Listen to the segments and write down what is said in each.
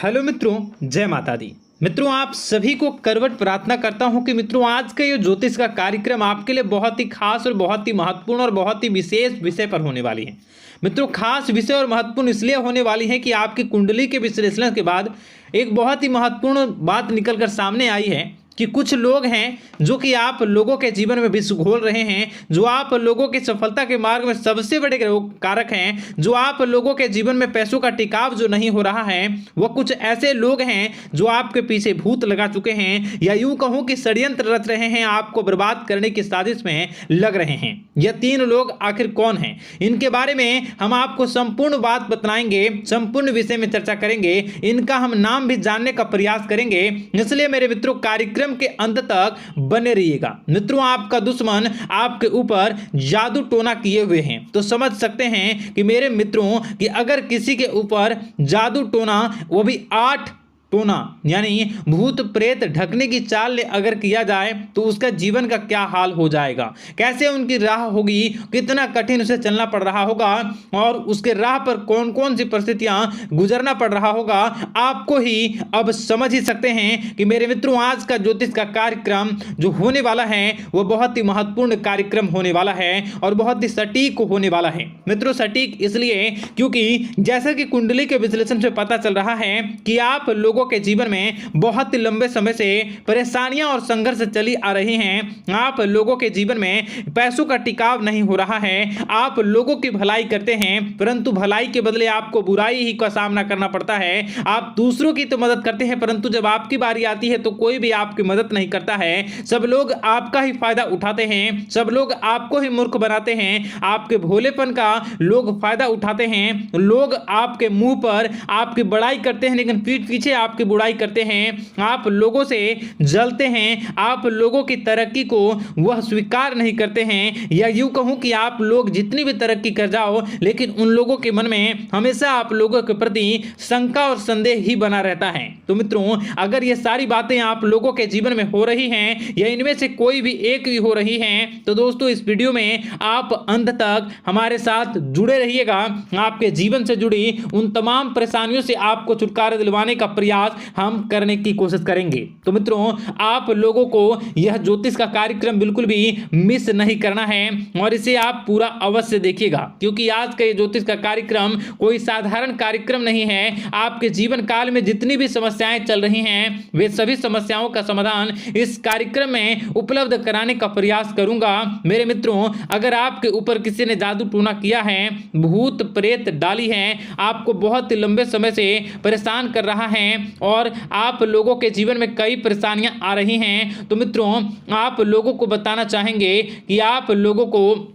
Hello मित्रों, जय माता दी। मित्रों, आप सभी को करवट प्रार्थना करता हूं कि मित्रों आज का ये ज्योतिष का कार्यक्रम आपके लिए बहुत ही खास और बहुत ही महत्वपूर्ण और बहुत ही विशेष विषय पर होने वाली है। मित्रों, खास विषय और महत्वपूर्ण इसलिए होने वाली है कि आपकी कुंडली के विश्लेषण के बाद एक बहुत ही महत्वपूर्ण बात निकलकर सामने आई है कि कुछ लोग हैं जो कि आप लोगों के जीवन में विष घोल रहे हैं, जो आप लोगों की सफलता के मार्ग में सबसे बड़े कारक हैं, जो आप लोगों के जीवन में पैसों का टिकाव जो नहीं हो रहा है, वह कुछ ऐसे लोग हैं जो आपके पीछे भूत लगा चुके हैं या यूं कहूं कि षड्यंत्र रच रहे हैं, आपको बर्बाद करने की साजिश में लग रहे हैं। यह तीन लोग आखिर कौन हैं, इनके बारे में हम आपको संपूर्ण बात बताएंगे, संपूर्ण विषय में चर्चा करेंगे, इनका हम नाम भी जानने का प्रयास करेंगे। इसलिए मेरे मित्रों, कार्यक्रम के अंत तक बने रहिएगा। मित्रों, आपका दुश्मन आपके ऊपर जादू टोना किए हुए हैं, तो समझ सकते हैं कि मेरे मित्रों कि अगर किसी के ऊपर जादू टोना, वो भी 8 टोना यानी भूत प्रेत ढकने की चाल अगर किया जाए तो उसका जीवन का क्या हाल हो जाएगा, कैसे उनकी राह होगी, कितना कठिन उसे चलना पड़ रहा होगा और उसके राह पर कौन कौन सी परिस्थितियां गुजरना पड़ रहा होगा, आपको ही अब समझ ही सकते हैं कि मेरे मित्रों आज का ज्योतिष का कार्यक्रम जो होने वाला है वह बहुत ही महत्वपूर्ण कार्यक्रम होने वाला है और बहुत ही सटीक होने वाला है। मित्रों, सटीक इसलिए क्योंकि जैसा कि कुंडली के विश्लेषण से पता चल रहा है कि आप लोगों के जीवन में बहुत ही लंबे समय से परेशानियां और संघर्ष चली आ रही हैं। आप लोगों के जीवन में पैसों का टिकाव नहीं हो रहा है। आप लोगों की भलाई करते हैं परंतु भलाई के बदले आपको बुराई ही का सामना करना पड़ता है। आप दूसरों की तो मदद करते हैं परंतु जब आपकी बारी आती है तो कोई भी आपकी मदद नहीं करता है। सब लोग आपका ही फायदा उठाते हैं, सब लोग आपको ही मूर्ख बनाते हैं, आपके भोलेपन का लोग फायदा उठाते हैं। लोग आपके मुंह पर आपकी बड़ाई करते हैं लेकिन पीठ पीछे आपकी बुराई करते हैं। आप लोगों से जलते हैं, आप लोगों की तरक्की को वह स्वीकार नहीं करते हैं, या यूं कहूं कि आप लोग जितनी भी तरक्की कर जाओ लेकिन उन लोगों के मन में हमेशा आप लोगों के प्रति शंका और संदेह ही बना रहता है। तो मित्रों, अगर ये सारी बातें आप लोगों के जीवन में हो रही हैं या इनमें से कोई भी एक भी हो रही हैं तो दोस्तों इस वीडियो में आप अंत तक हमारे साथ जुड़े रहिएगा। आपके जीवन से जुड़ी उन तमाम परेशानियों से आपको छुटकारा दिलवाने का प्रयास हम करने की कोशिश करेंगे। तो मित्रों, आप लोगों को यह ज्योतिष का कार्यक्रम बिल्कुल भी मिस नहीं करना है और इसे आप पूरा अवश्य देखिएगा क्योंकि आज का ये ज्योतिष का कार्यक्रम कोई साधारण कार्यक्रम नहीं है। आपके जीवन काल में जितनी भी समस्याएं चल रही हैं वे सभी समस्याओं का समाधान इस कार्यक्रम में उपलब्ध कराने का प्रयास करूंगा। मेरे मित्रों, अगर आपके ऊपर किसी ने जादू टोना किया है, भूत प्रेत डाली है, आपको बहुत ही लंबे समय से परेशान कर रहा है और आप लोगों के जीवन में कई परेशानियां आ रही हैं, तो मित्रों आप लोगों को बताना चाहेंगे कि आप लोगों को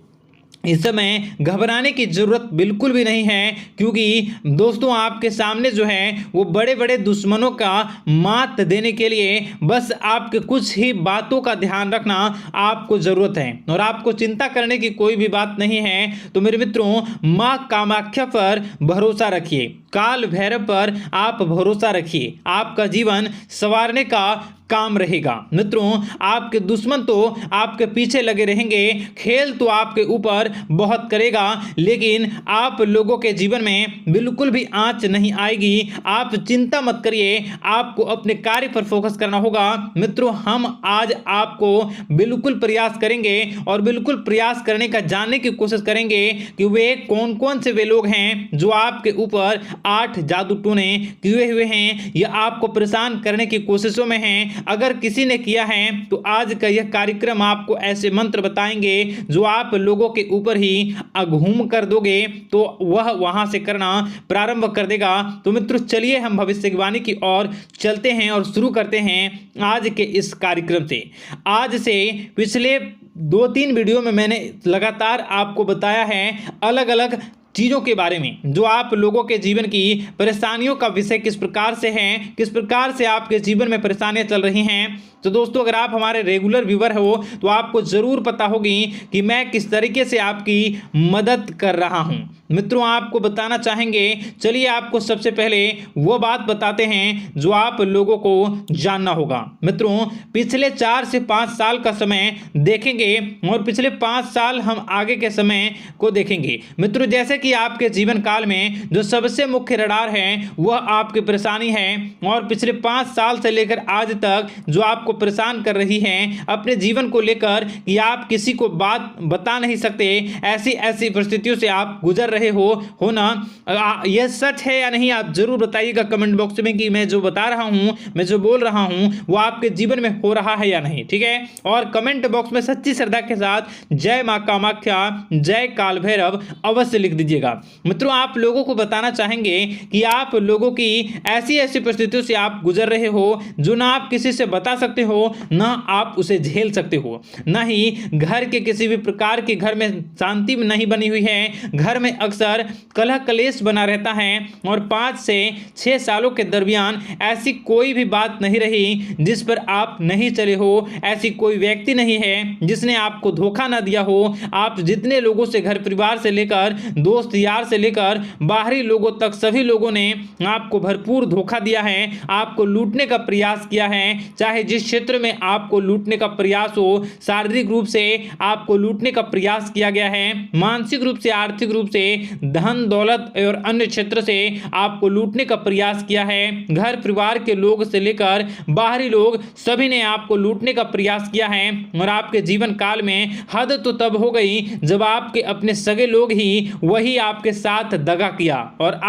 इस समय घबराने की जरूरत बिल्कुल भी नहीं है क्योंकि दोस्तों आपके सामने जो है वो बड़े बड़े दुश्मनों का मात देने के लिए बस आपके कुछ ही बातों का ध्यान रखना आपको जरूरत है और आपको चिंता करने की कोई भी बात नहीं है। तो मेरे मित्रों, मां कामाख्या पर भरोसा रखिए, काल भैरव पर आप भरोसा रखिए, आपका जीवन संवारने का काम रहेगा। मित्रों, आपके दुश्मन तो आपके पीछे लगे रहेंगे, खेल तो आपके ऊपर बहुत करेगा लेकिन आप लोगों के जीवन में बिल्कुल भी आंच नहीं आएगी। आप चिंता मत करिए, आपको अपने कार्य पर फोकस करना होगा। मित्रों, हम आज आपको बिल्कुल प्रयास करेंगे और बिल्कुल प्रयास करने का जानने की कोशिश करेंगे कि वे कौन कौन से वे लोग हैं जो आपके ऊपर 8 जादू टोने किए हुए हैं या आपको परेशान करने की कोशिशों में हैं। अगर किसी ने किया है तो आज का यह कार्यक्रम आपको ऐसे मंत्र बताएंगे जो आप लोगों के ऊपर ही अघूम कर दोगे तो वह वहां से करना प्रारंभ कर देगा। तो मित्रों, चलिए हम भविष्यवाणी की ओर चलते हैं और शुरू करते हैं आज के इस कार्यक्रम से। आज से पिछले 2-3 वीडियो में मैंने लगातार आपको बताया है अलग अलग चीज़ों के बारे में जो आप लोगों के जीवन की परेशानियों का विषय किस प्रकार से है, किस प्रकार से आपके जीवन में परेशानियां चल रही हैं। तो दोस्तों, अगर आप हमारे रेगुलर व्यूवर हो तो आपको ज़रूर पता होगी कि मैं किस तरीके से आपकी मदद कर रहा हूं। मित्रों, आपको बताना चाहेंगे, चलिए आपको सबसे पहले वो बात बताते हैं जो आप लोगों को जानना होगा। मित्रों, पिछले 4 से 5 साल का समय देखेंगे और पिछले 5 साल हम आगे के समय को देखेंगे। मित्रों, जैसे कि आपके जीवन काल में जो सबसे मुख्य रडार है वह आपकी परेशानी है, और पिछले 5 साल से लेकर आज तक जो आपको परेशान कर रही है अपने जीवन को लेकर कि आप किसी को बात बता नहीं सकते, ऐसी ऐसी परिस्थितियों से आप गुजर रहे हो ना। यह सच है या नहीं, आप जरूर बताइएगा कमेंट बॉक्स में कि मैं जो बता रहा हूं, मैं जो बोल रहा हूं वो आपके जीवन में हो रहा है या नहीं, ठीक है। और कमेंट बॉक्स में सच्ची श्रद्धा के साथ जय मां कामाख्या, जय काल भैरव अवश्य लिख दीजिएगा। मित्रों, आप लोगों को बताना चाहेंगे कि आप लोगों की ऐसी ऐसी परिस्थितियों से आप गुजर रहे हो जो ना आप किसी से बता सकते हो, ना आप उसे झेल सकते हो, ना ही घर के किसी भी प्रकार के घर में शांति नहीं बनी हुई है। घर में अक्सर कलह कलेश बना रहता है, और 5 से 6 सालों के दरमियान ऐसी कोई भी बात नहीं रही जिस पर आप नहीं चले हो, ऐसी कोई व्यक्ति नहीं है जिसने आपको धोखा ना दिया हो। आप जितने लोगों से, घर परिवार से लेकर दोस्त यार से लेकर बाहरी लोगों तक, सभी लोगों ने आपको भरपूर धोखा दिया है, आपको लूटने का प्रयास किया है। चाहे जिस क्षेत्र में आपको लूटने का प्रयास हो, शारीरिक रूप से आपको लूटने का प्रयास किया गया है, मानसिक रूप से, आर्थिक रूप से, धन दौलत और अन्य क्षेत्र से आपको लूटने का प्रयास किया है। घर परिवार के लोग से लेकर बाहरी लोग सभी ने आपको लूटने का प्रयास किया है, और आपके जीवन काल में हद तो तब हो गई जब आपके अपने सगे लोग ही वही आपके साथ दगा किया, और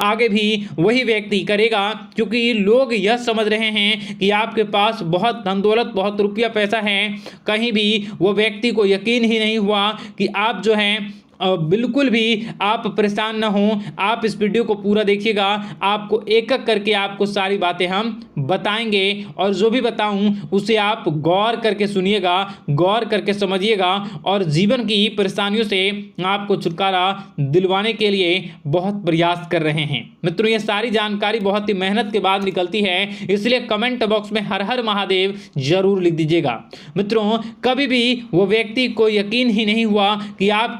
आगे भी वही व्यक्ति करेगा, क्योंकि लोग यह समझ रहे हैं कि आपके पास बहुत धन दौलत, बहुत रुपया पैसा है। कहीं भी वो व्यक्ति को यकीन ही नहीं हुआ कि आप जो है बिल्कुल भी आप परेशान ना हो। आप इस वीडियो को पूरा देखिएगा, आपको एक एक करके आपको सारी बातें हम बताएंगे, और जो भी बताऊं उसे आप गौर करके सुनिएगा, गौर करके समझिएगा, और जीवन की परेशानियों से आपको छुटकारा दिलवाने के लिए बहुत प्रयास कर रहे हैं। मित्रों, ये सारी जानकारी बहुत ही मेहनत के बाद निकलती है, इसलिए कमेंट बॉक्स में हर हर महादेव जरूर लिख दीजिएगा। मित्रों, कभी भी वो व्यक्ति को यकीन ही नहीं हुआ कि आप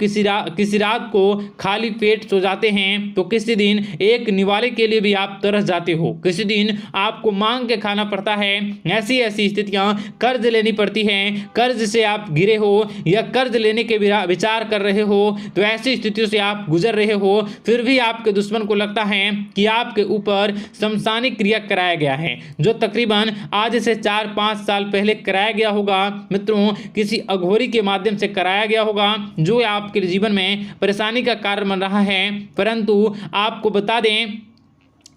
किसी रात को खाली पेट सो जाते हैं, तो किसी दिन एक निवाले के लिए भी आप तरस जाते हो, किसी दिन आपको मांग के खाना पड़ता है। ऐसी ऐसी स्थितियां, कर्ज लेनी पड़ती हैं, कर्ज से आप घिरे हो या कर्ज लेने के विचार कर रहे हो, तो ऐसी स्थितियों से आप गुजर रहे हो। फिर भी आपके दुश्मन को लगता है कि आपके ऊपर शमशानी क्रिया कराया गया है, जो तकरीबन आज से 4-5 साल पहले कराया गया होगा। मित्रों, किसी अघोरी के माध्यम से कराया गया होगा, जो आपके जीवन में परेशानी का कारण बन रहा है। परंतु आपको बता दें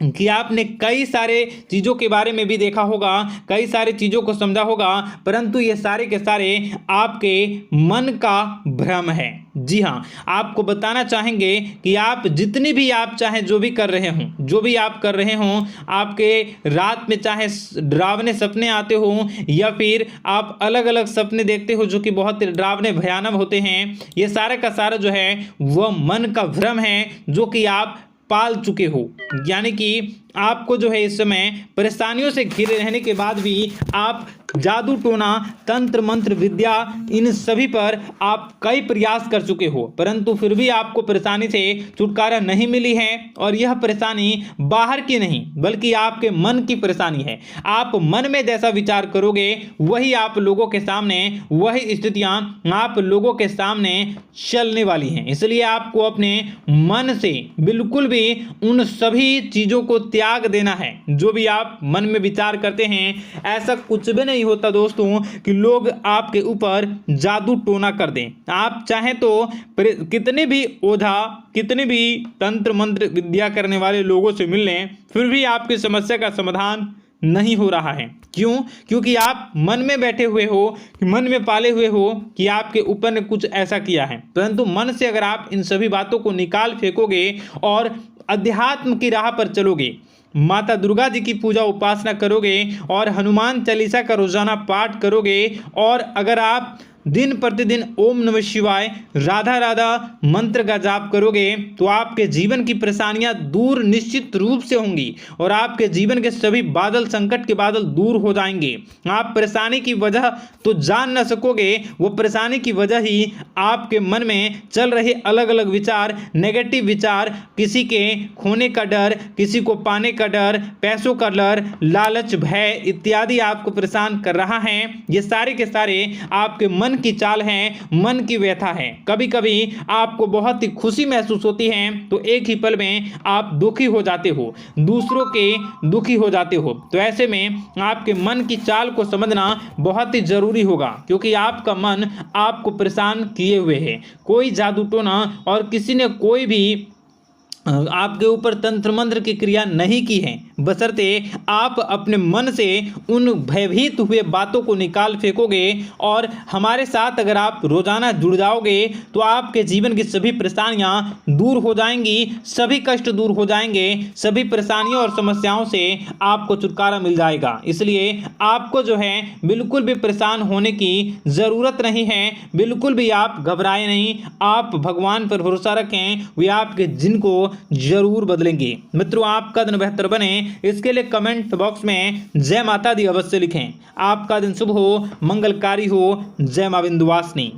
कि आपने कई सारे चीज़ों के बारे में भी देखा होगा, कई सारी चीज़ों को समझा होगा, परंतु ये सारे के सारे आपके मन का भ्रम है। जी हाँ, आपको बताना चाहेंगे कि आप जितनी भी आप चाहे जो भी कर रहे हों, जो भी आप कर रहे हों, आपके रात में चाहे डरावने सपने आते हों या फिर आप अलग अलग सपने देखते हो जो कि बहुत डरावने भयानक होते हैं, ये सारे का सारा जो है वह मन का भ्रम है जो कि आप पाल चुके हो। यानी कि आपको जो है इस समय परेशानियों से घिरे रहने के बाद भी आप जादू टोना, तंत्र मंत्र विद्या, इन सभी पर आप कई प्रयास कर चुके हो, परंतु फिर भी आपको परेशानी से छुटकारा नहीं मिली है। और यह परेशानी बाहर की नहीं बल्कि आपके मन की परेशानी है। आप मन में जैसा विचार करोगे वही आप लोगों के सामने, वही स्थितियां आप लोगों के सामने चलने वाली हैं। इसलिए आपको अपने मन से बिल्कुल भी उन सभी चीज़ों को त्याग देना है जो भी आप मन में विचार करते हैं। ऐसा कुछ भी नहीं होता दोस्तों कि लोग आपके ऊपर जादू टोना कर दें। आप चाहें तो कितने भी ओझा, कितने भी तंत्र मंत्र विद्या करने वाले लोगों से मिल लें, फिर भी आपकी समस्या का समाधान नहीं हो रहा है। क्यों? क्योंकि आप मन में बैठे हुए हो, मन में पाले हुए हो कि आपके ऊपर ने कुछ ऐसा किया है। परंतु मन से अगर आप इन सभी बातों को निकाल फेंकोगे और अध्यात्म की राह पर चलोगे, माता दुर्गा जी की पूजा उपासना करोगे और हनुमान चालीसा का रोजाना पाठ करोगे, और अगर आप दिन प्रतिदिन ओम नमः शिवाय, राधा राधा मंत्र का जाप करोगे, तो आपके जीवन की परेशानियां दूर निश्चित रूप से होंगी और आपके जीवन के सभी बादल, संकट के बादल दूर हो जाएंगे। आप परेशानी की वजह तो जान न सकोगे, वो परेशानी की वजह ही आपके मन में चल रहे अलग अलग विचार, नेगेटिव विचार, किसी के खोने का डर, किसी को पाने का डर, पैसों का डर, लालच, भय इत्यादि आपको परेशान कर रहा है। ये सारे के सारे आपके मन मन की चाल है, मन की व्यथा है। कभी कभी आपको बहुत ही खुशी महसूस होती है तो एक ही पल में आप दुखी हो जाते हो, दूसरों के दुखी हो जाते हो। तो ऐसे में आपके मन की चाल को समझना बहुत ही जरूरी होगा, क्योंकि आपका मन आपको परेशान किए हुए है। कोई जादू टोना और किसी ने कोई भी आपके ऊपर तंत्र मंत्र की क्रिया नहीं की है, बशर्ते आप अपने मन से उन भयभीत हुए बातों को निकाल फेंकोगे। और हमारे साथ अगर आप रोजाना जुड़ जाओगे तो आपके जीवन की सभी परेशानियां दूर हो जाएंगी, सभी कष्ट दूर हो जाएंगे, सभी परेशानियों और समस्याओं से आपको छुटकारा मिल जाएगा। इसलिए आपको जो है बिल्कुल भी परेशान होने की ज़रूरत नहीं है, बिल्कुल भी आप घबराए नहीं। आप भगवान पर भरोसा रखें, वे आपके जिनको जरूर बदलेंगे। मित्रों, आपका दिन बेहतर बने इसके लिए कमेंट बॉक्स में जय माता दी अवश्य लिखें। आपका दिन शुभ हो, मंगलकारी हो। जय मां विंध्यवासिनी।